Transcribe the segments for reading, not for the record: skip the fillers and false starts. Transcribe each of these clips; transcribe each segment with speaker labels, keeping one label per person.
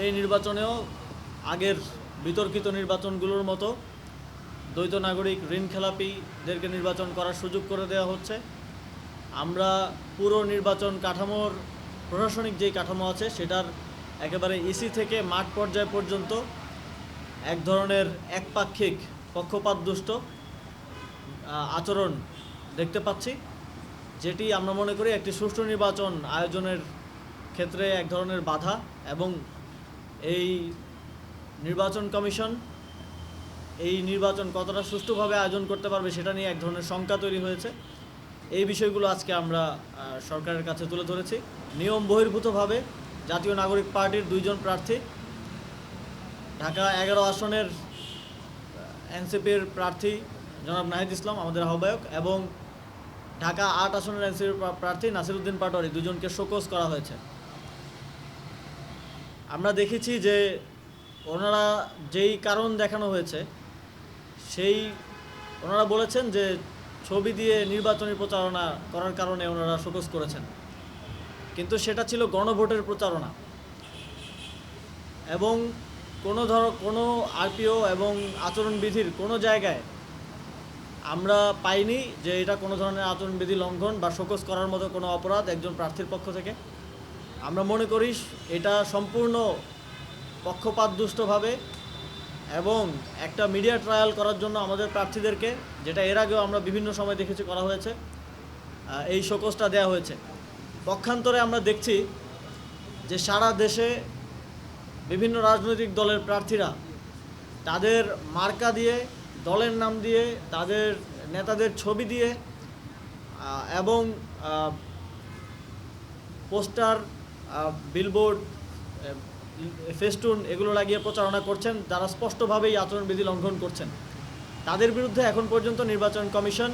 Speaker 1: এই নির্বাচনেও আগের বিতর্কিত নির্বাচনগুলোর মতো দ্বৈত নাগরিক ঋণ খেলাপিদেরকে নির্বাচন করার সুযোগ করে দেওয়া হচ্ছে। আমরা পুরো নির্বাচন কাঠামোর প্রশাসনিক যেই কাঠামো আছে সেটার একেবারে ইসি থেকে মাঠ পর্যায় পর্যন্ত এক ধরনের একপাক্ষিক পক্ষপাতদুষ্ট আচরণ দেখতে পাচ্ছি, যেটি আমরা মনে করি একটি সুষ্ঠু নির্বাচন আয়োজনের ক্ষেত্রে এক ধরনের বাধা। এবং এই নির্বাচন কমিশন এই নির্বাচন কতটা সুষ্ঠুভাবে আয়োজন করতে পারবে সেটা নিয়ে এক ধরনের শঙ্কা তৈরি হয়েছে। এই বিষয়গুলো আজকে আমরা সরকারের কাছে তুলে ধরেছি। নিয়ম বহির্ভূতভাবে জাতীয় নাগরিক পার্টির 2 জন প্রার্থী, ঢাকা 11 আসনের এনসিপির প্রার্থী জনাব নাহিদ ইসলাম আমাদের আহ্বায়ক, এবং ঢাকা 8 আসনের এনসিপির প্রার্থী নাসিরউদ্দিন পাটোয়ারি, 2 জনকে শোকজ করা হয়েছে। আমরা দেখেছি যে ওনারা যেই কারণ দেখানো হয়েছে ওনারা বলেছেন যে ছবি দিয়ে নির্বাচনী প্রচারণা করার কারণে ওনারা শোকজ করেছেন, কিন্তু সেটা ছিল গণভোটের প্রচারণা। এবং কোনো আরপিও এবং আচরণবিধির কোনো জায়গায় আমরা পাইনি যে এটা কোনো ধরনের আচরণবিধি লঙ্ঘন বা শোকজ করার মতো কোনো অপরাধ একজন প্রার্থীর পক্ষ থেকে। আমরা মনে করি এটা সম্পূর্ণ পক্ষপাতদুষ্টভাবে এবং একটা মিডিয়া ট্রায়াল করার জন্য আমাদের প্রার্থীদেরকে, যেটা এর আগেও আমরা বিভিন্ন সময় দেখেছি করা হয়েছে, এই শোকজটা দেওয়া হয়েছে। পক্ষান্তরে আমরা দেখছি যে সারা দেশে বিভিন্ন রাজনৈতিক দলের প্রার্থীরা তাদের মার্কা দিয়ে, দলের নাম দিয়ে, তাদের নেতাদের ছবি দিয়ে এবং পোস্টার, বিলবোর্ড, ফেস্টুন এগুলো লাগিয়ে প্রচারণা করছেন, যারা স্পষ্টভাবেই আচরণবিধি লঙ্ঘন করছেন। তাদের বিরুদ্ধে এখন পর্যন্ত নির্বাচন কমিশন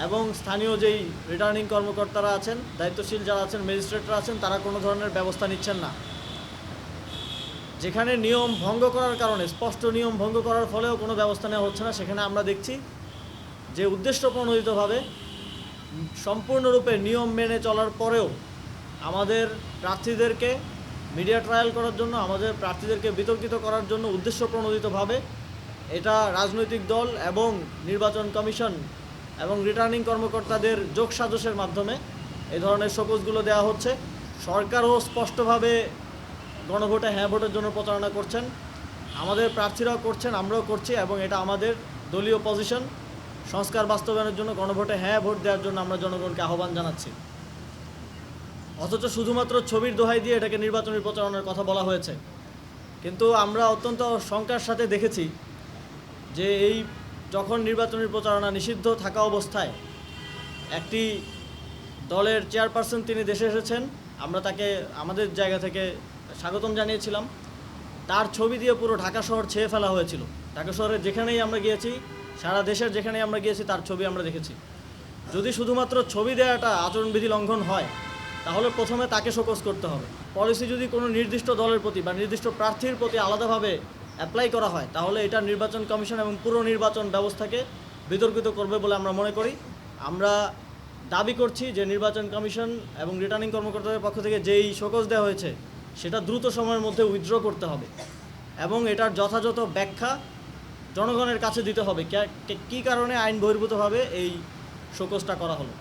Speaker 1: এবং স্থানীয় যেই রিটার্নিং কর্মকর্তারা আছেন, দায়িত্বশীল যারা আছেন, ম্যাজিস্ট্রেটরা আছেন, তারা কোনো ধরনের ব্যবস্থা নিচ্ছেন না। যেখানে নিয়ম ভঙ্গ করার কারণে, স্পষ্ট নিয়ম ভঙ্গ করার ফলেও কোনো ব্যবস্থা নেওয়া হচ্ছে না, সেখানে আমরা দেখছি যে উদ্দেশ্যপ্রণোদিতভাবে সম্পূর্ণরূপে নিয়ম মেনে চলার পরেও আমাদের প্রার্থীদেরকে মিডিয়া ট্রায়াল করার জন্য, আমাদের প্রার্থীদেরকে বিতর্কিত করার জন্য উদ্দেশ্যপ্রণোদিতভাবে এটা রাজনৈতিক দল এবং নির্বাচন কমিশন এবং রিটার্নিং কর্মকর্তাদের যোগসাজশের মাধ্যমে এই ধরনের শোকজগুলো দেওয়া হচ্ছে। সরকারও স্পষ্টভাবে গণভোটে হ্যাঁ ভোটের জন্য প্রচারণা করছেন, আমাদের প্রার্থীরাও করছেন, আমরাও করছি, এবং এটা আমাদের দলীয় পজিশন। সংস্কার বাস্তবায়নের জন্য গণভোটে হ্যাঁ ভোট দেওয়ার জন্য আমরা জনগণকে আহ্বান জানাচ্ছি। অথচ শুধুমাত্র ছবির দোহাই দিয়ে এটাকে নির্বাচনী প্রচারণার কথা বলা হয়েছে। কিন্তু আমরা অত্যন্ত শঙ্কার সাথে দেখেছি যে এই যখন নির্বাচনী প্রচারণা নিষিদ্ধ থাকা অবস্থায় একটি দলের চেয়ারপারসন তিনি দেশে এসেছেন, আমরা তাকে আমাদের জায়গা থেকে স্বাগতম জানিয়েছিলাম। তার ছবি দিয়ে পুরো ঢাকা শহর ছেয়ে ফেলা হয়েছিল। ঢাকা শহরের যেখানেই আমরা গিয়েছি, সারা দেশের যেখানেই আমরা গিয়েছি, তার ছবি আমরা দেখেছি। যদি শুধুমাত্র ছবি দেওয়াটা আচরণবিধি লঙ্ঘন হয়, তাহলে প্রথমে তাকে শোকজ করতে হবে। পলিসি যদি কোনো নির্দিষ্ট দলের প্রতি বা নির্দিষ্ট প্রার্থীর প্রতি আলাদাভাবে অ্যাপ্লাই করা হয়, তাহলে এটা নির্বাচন কমিশন এবং পুরো নির্বাচন ব্যবস্থাকে বিতর্কিত করবে বলে আমরা মনে করি। আমরা দাবি করছি যে নির্বাচন কমিশন এবং রিটার্নিং কর্মকর্তাদের পক্ষ থেকে যেই শোকজ দেওয়া হয়েছে সেটা দ্রুত সময়ের মধ্যে উইথড্র করতে হবে এবং এটার যথাযথ ব্যাখ্যা জনগণের কাছে দিতে হবে কী কারণে আইন বহির্ভূতভাবে এই শোকজটা করা হলো।